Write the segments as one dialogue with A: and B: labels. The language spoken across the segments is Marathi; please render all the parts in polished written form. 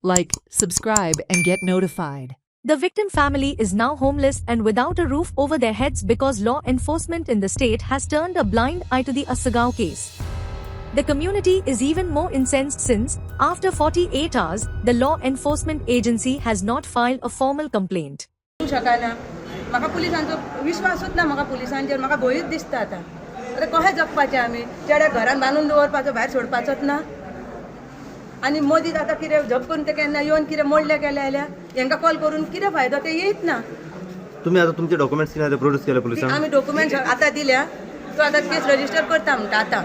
A: like, subscribe, and get notified.
B: The victim family is now homeless and without a roof over their heads because law enforcement in the state has turned a blind eye to the Asagao case. The community is even more incensed since, after 48 hours, the law enforcement agency has not filed a formal complaint.
C: म्हाका पुलिसांचो विश्वासूच ना म्हाका पुलिसांचेर म्हाका भंयूच दिसता आतां कशें जगपाचें आमी चेड्याक घरान बांदून दवरपाचो भायर सोडपाचोच ना आनी मोदीत आतां कितें झप करून ते केन्ना येवन कितें मोडलें केलें जाल्यार हांकां कॉल करून कितें फायदो ते येयत ना
D: तुम्ही आता तुमचे डॉक्युमेंट्स किती प्रोड्यूस केले पुलिसांक
C: आमी डॉक्युमेंट्स आतां दिल्या तो आतां केस रजिस्टर करता म्हणटा आतां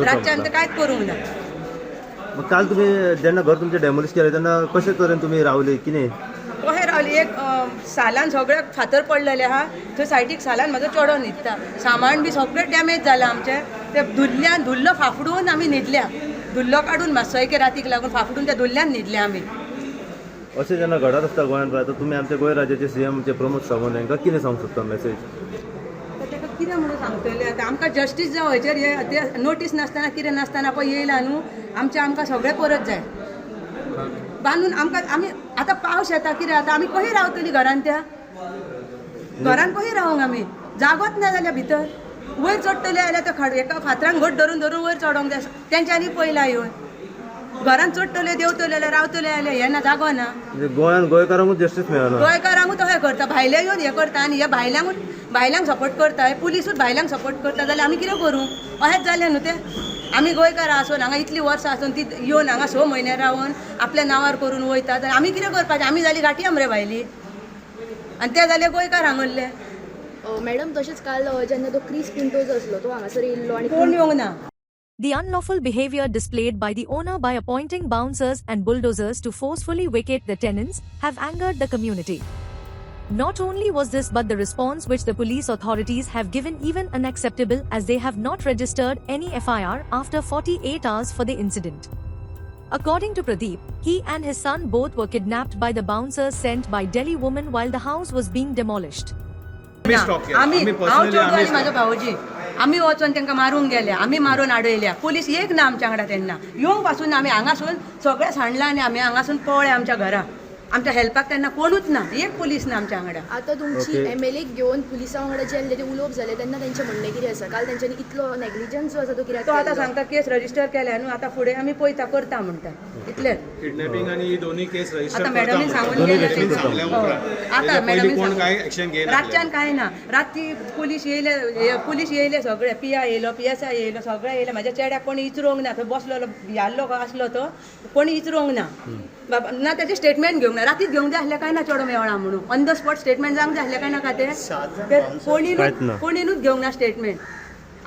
C: रातच्यान ते कांयच करूंक ना
D: मग काल तुम्ही जेन्ना घर तुमचे डॅमोलिश केले तेन्ना कशे तरेन तुम्ही रावले कितें
C: कशें रावली एक सालान सगळे फातर पडलेले आहा थंय सायडीक सालान म्हाजो चेडो न्हिदता सामान बी सगळें डॅमेज जालां आमचें ते धुल्लो फाफडून आमी न्हिदल्या धुल्लो काडून मातसो एक रातीक लागून फाफडून त्या धुल्ल्यान न्हिदल्या आमी
D: अशें जेन्ना घडत आसता गोंयांत पळय तुमी आमच्या गोंय राज्याचे सीएम प्रमोद सावंत हांकां कितें सांगूंक सोदता मेसेज
C: ताका कितें म्हणून सांगतले आतां आमकां जस्टीस जावं हेचेर नोटीस नासतना कितें नासतना पळय येयला न्हू आमकां सगळें परत जाय बांदून आमकां आमी आतां पावस येता कितें आतां आमी कशी रावतलीं घरान त्या घरान कशी रावंक आमी जागोच ना जाल्यार भितर वयर चडटले जाल्यार ते एका फातरांक घट धरून धरून वयर चडोंक जाय तेंच्यांनी पयला येवन घरान चडटले देंवतले जाल्यार रावतले जाल्यार हे ना जागो ना
D: गोंयांत गोंयकारांकूच जस्टीस मेळना
C: गोंयकारांकूच तशें करता भायले येवन हे करता आनी हे भायल्यांक सपोर्ट करता हे पुलीसूच भायल्यांक सपोर्ट करता जाल्यार आमी कितें करूं अशेंच जालें न्हू तें आमी गोंयकारां आसून हांगा इतलीं वर्सां आसून ती येवन हांगा 6 म्हयने रावन आपल्या नांवार करून वयता जाल्यार आमी कितें करपाचें आमी जालीं घाटी मरे भायली आनी ते जाले गोंयकार हांगले
E: मॅडम तशेंच काल जेन्ना तो क्रिस पिंटोज आसलो तो हांगासर येयल्लो आनी
C: कोण येवंक ना
B: The unlawful behavior displayed by the owner by appointing bouncers and bulldozers to forcefully vacate the tenants have angered the community. Not only was this but the response which the police authorities have given even unacceptable as they have not registered any FIR after 48 hours for the incident. According to Pradeep, he and his son both were kidnapped by the bouncers sent by Delhi women while the house was being demolished.
C: आमी हांव चेडूं आनी म्हाजो भावोजी आमी वचोन तांकां मारूंक गेले आमी मारून आडयल्या पुलीस एक ना आमच्या वांगडा तेन्ना येवंक पासून आमी हांगासून सगळें सांडलां आनी आमी हांगासून पळय आमच्या घरा आमच्या हेल्पाक तेन्ना कोणूच ना एक पुलीस ना आमच्या वांगडा
E: आतां तुमची MLA घेवन पुलिसां वांगडा जेन्ना ते उलोवप जालें तेन्ना तेंचें म्हणणें कितें आसा काल तेंच्यांनी इतलो नेग्लिजन्स जो आसा तो कित्याक
C: तो आतां सांगता केस रजिस्टर केल्या न्हू आतां फुडें आमी पळयता करता म्हणटा इतलेंच
F: किडनॅपिंग आणि दोन्ही केस रजिस्टर
C: आतां मॅडमीन सांगून गेले आतां मॅडमीन
F: काय ऍक्शन घेयना
C: रातच्यान कांय ना राती पुलीस येयले सगळे पिया येयलो PSI येयलो सगळे येयले म्हाज्या चेड्याक कोणी इचरोंक ना थंय बसलो याल्लो आसलो तो कोणी इचरोंक ना बाबा ना तेजें स्टेटमेंट घेवंक ना रातीच घेवंक जाय आसलें काय ना चेडो मेवळा म्हणून ऑन द स्पॉट स्टेटमेंट जावंक जाय आसलें काय नाका तें कोणीनूच घेवंक ना स्टेटमेंट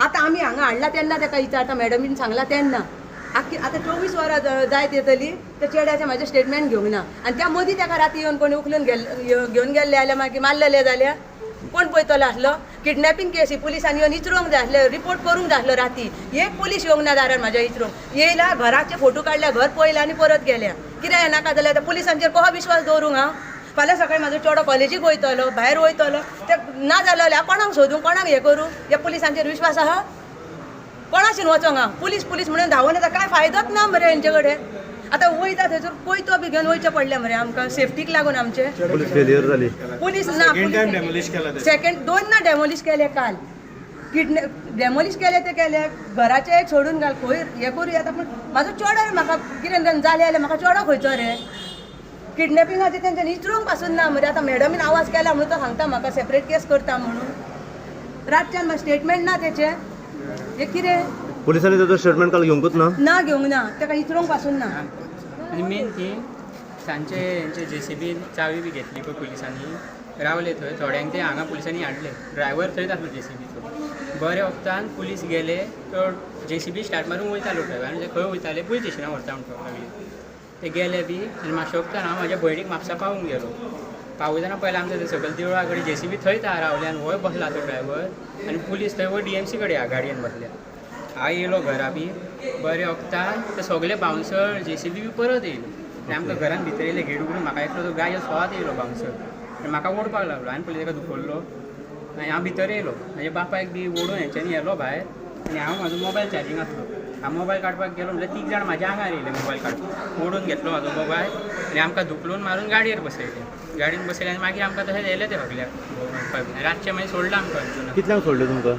C: आतां आमी हांगा हाडला तेन्ना ताका विचारता मॅडमीन सांगला तेन्ना आतां 24 वरां जायत येतली त्या चेड्याचें म्हाजें स्टेटमेंट घेवंक ना आनी त्या मदीं ताका राती येवन कोणी उखलून घेवन गेल्ले जाल्यार मागीर मारलेले जाल्यार कोण पळयतलो आसलो किडनॅपिंग केस ही पुलिसांनी येवन इचरोंक जाय आसलें रिपोर्ट करूंक जाय आसलो राती एक पुलीस येवंक ना दारार म्हाज्या इचरोंक येयला घराचे फोटो काडल्या घर पळयला आनी परत गेल्या कितें नाका जाल्यार त्या पुलिसांचेर कसो विश्वास दवरूंक हांव फाल्यां सकाळीं म्हाजो चेडो कॉलेजीक वयतलो भायर वयतलो ते ना जालो जाल्यार कोणाक सोदूं कोणाक हें करूं ह्या पुलिसांचेर विश्वास आहा कोणाशीन वचोंक हांव पुलीस म्हणून धांवून येता कांय फायदोच ना मरे हेंचे कडेन आतां वयता थंयसर कोयतो बी घेवन वयचें पडलें मरे आमकां सेफ्टीक लागून आमचे
D: पुलीस फेलियर जाली
C: पुलीस ना सेकंड 2 ना डेमोलिश केले काल डेमोलिश केले ते केले घराचे एक सोडून घाल खंय हें करूं येता पूण म्हाजो चेडो म्हाका कितें जालें जाल्यार म्हाका चेडो खंयचो रे किडनॅपिंगाचे तेंच्यांनी इचरोंक पासून ना मरे आतां मॅडमीन आवाज केला म्हणून तो सांगता म्हाका सेपरेट केस करता म्हणून रातच्यान म्हाका स्टेटमेंट ना तेचे हे कितें
D: पुलिसांनी ताजो स्टेटमेंट काल घेवंकूच ना
C: घेवंक ना ताका इचरोंक पासून ना
G: आनी मेन थिंग सांजचे हेंचे JCB चावी बी घेतली पळय पुलिसांनी रावले थंय थोड्यांक ते हांगा पुलिसांनी हाडले ड्रायव्हर थंयच आसलो JCBचो बरे वखतान पुलीस गेले तो JCB स्टार्ट मारून वयतालो ड्रायव्हर आनी खंय वयताले पुलीस स्टेशनार व्हरता म्हणटा लागले ते गेले बी आनी मातशे वखतान हांव म्हाज्या भयणीक म्हापसा पावूंक गेलो पावयतना पयलें आमच्या थंय सकयल देवळा कडेन JCB थंय रावले आनी वय बसला तो ड्रायव्हर आनी पुलीस थंय वयर DMC कडेन गाडयेन बसल्या हांव येयलो घरा बी बरे वखतान ते सगळे बाउन्सर JCB बी परत येयले आनी आमकां घरान भितर येयले घेड उगडून म्हाका एकलो तो गायो स्वाद येयलो बाउन्सर आनी म्हाका ओडपाक लागलो आनी पयलीं ताका दुखयल्लो आनी हांव भितर येयलो म्हाज्या बापायक बी ओडून हेंच्यांनी येलो भायर आनी हांव म्हाजो मोबायल चार्जींग आसलो हांव मोबायल काडपाक गेलो म्हणल्यार 3 जाण म्हाज्या आंगार येयले मोबायल काडपाक. ओडून घेतलो म्हाजो मोबायल आनी आमकां धुकलून मारून गाडयेर बसयले. गाडयेन बसयले आनी मागीर आमकां तशें येयले ते फाटल्याक. रातचे मागीर सोडला आमकां.
D: कितल्यांक सोडले तुमकां?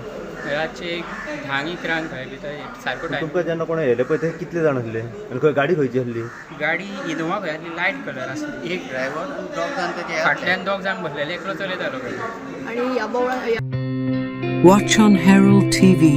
G: रातचे एक 10-11 खंय भितर सारको टायम.
D: तुमकां जेन्ना कोणा येयले पळय ते कितले जाण आसले आनी खंय गाडी खंयची आसली?
G: गाडी इनोवा खंय आसली, लायट कलर आसली. एक ड्रायव्हर आनी 2 जाण तेजे फाटल्यान 2 जाण बसलेले, एकलो चलयतालो गाडी.
E: आणि ह्या बोवाळान
A: Watch on Herald TV.